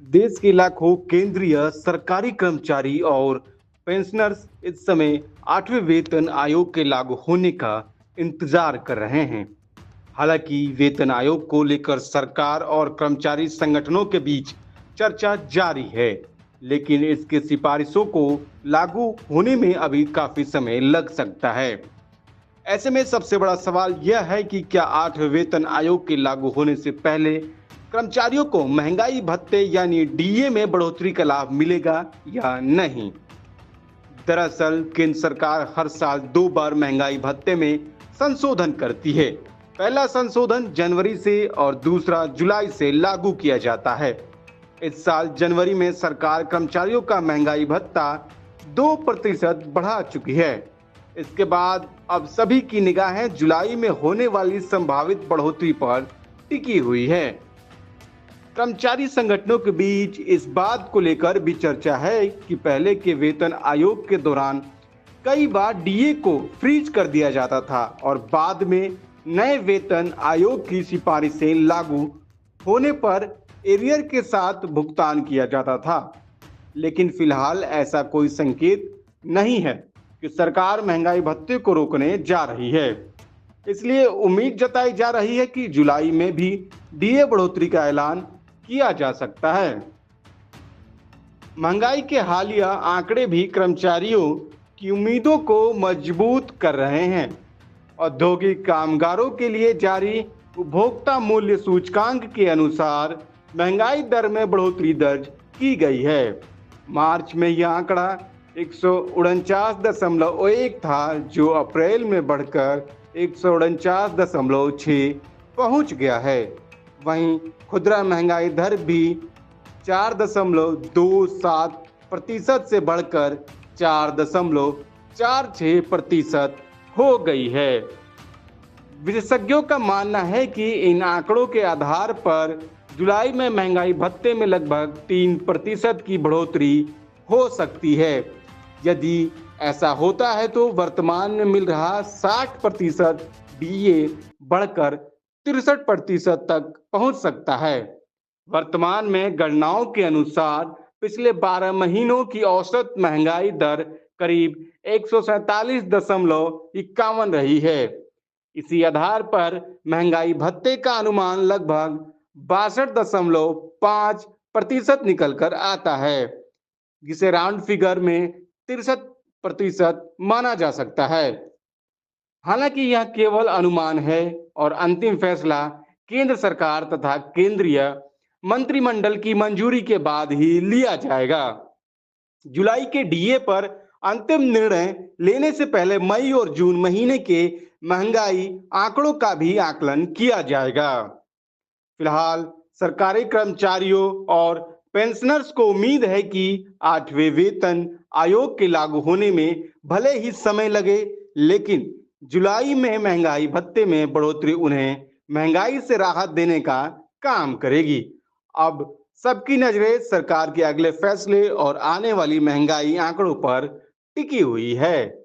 देश के लाखों केंद्रीय सरकारी कर्मचारी और पेंशनर्स इस समय 8वें वेतन आयोग के लागू होने का इंतजार कर रहे हैं। हालांकि वेतन आयोग को लेकर सरकार और कर्मचारी संगठनों के बीच चर्चा जारी है, लेकिन इसके सिफारिशों को लागू होने में अभी काफी समय लग सकता है। ऐसे में सबसे बड़ा सवाल यह है कि क्या 8वें वेतन आयोग के लागू होने से पहले कर्मचारियों को महंगाई भत्ते यानी डीए में बढ़ोतरी का लाभ मिलेगा या नहीं। दरअसल केंद्र सरकार हर साल 2 बार महंगाई भत्ते में संशोधन करती है। पहला संशोधन जनवरी से और दूसरा जुलाई से लागू किया जाता है। इस साल जनवरी में सरकार कर्मचारियों का महंगाई भत्ता 2% बढ़ा चुकी है। इसके बाद अब सभी की निगाहें जुलाई में होने वाली संभावित बढ़ोतरी पर टिकी हुई है। कर्मचारी संगठनों के बीच इस बात को लेकर भी चर्चा है कि पहले के वेतन आयोग के दौरान कई बार डीए को फ्रीज कर दिया जाता था और बाद में नए वेतन आयोग की सिफारिशें लागू होने पर एरियर के साथ भुगतान किया जाता था। लेकिन फिलहाल ऐसा कोई संकेत नहीं है कि सरकार महंगाई भत्ते को रोकने जा रही है। इसलिए उम्मीद जताई जा रही है कि जुलाई में भी डीए बढ़ोतरी का ऐलान किया जा सकता है। महंगाई के हालिया आंकड़े भी कर्मचारियों की उम्मीदों को मजबूत कर रहे हैं। औद्योगिक कामगारों के लिए जारी उपभोक्ता मूल्य सूचकांक के अनुसार महंगाई दर में बढ़ोतरी दर्ज की गई है। मार्च में यह आंकड़ा 149.1 था, जो अप्रैल में बढ़कर 149.6 पहुंच गया है। वहीं खुदरा महंगाई दर भी 4.27% से बढ़कर 4.46% हो गई है। विशेषज्ञों का मानना है कि इन आंकड़ों के आधार पर जुलाई में महंगाई भत्ते में लगभग 3% की बढ़ोतरी हो सकती है। यदि ऐसा होता है तो वर्तमान में मिल रहा 60% डीए बढ़कर 63% तक पहुंच सकता है। वर्तमान में गणनाओं के अनुसार पिछले 12 महीनों की औसत महंगाई दर करीब 147.51 रही है। इसी आधार पर महंगाई भत्ते का अनुमान लगभग 62.5% निकल कर आता है, जिसे राउंड फिगर में 63% माना जा सकता है। हालांकि यह केवल अनुमान है और अंतिम फैसला केंद्र सरकार तथा केंद्रीय मंत्रिमंडल की मंजूरी के बाद ही लिया जाएगा। जुलाई के डीए पर अंतिम निर्णय लेने से पहले मई और जून महीने के महंगाई आंकड़ों का भी आकलन किया जाएगा। फिलहाल सरकारी कर्मचारियों और पेंशनर्स को उम्मीद है कि 8वें वेतन आयोग के लागू होने में भले ही समय लगे, लेकिन जुलाई में महंगाई भत्ते में बढ़ोतरी उन्हें महंगाई से राहत देने का काम करेगी। अब सबकी नजरें सरकार के अगले फैसले और आने वाली महंगाई आंकड़ों पर टिकी हुई है।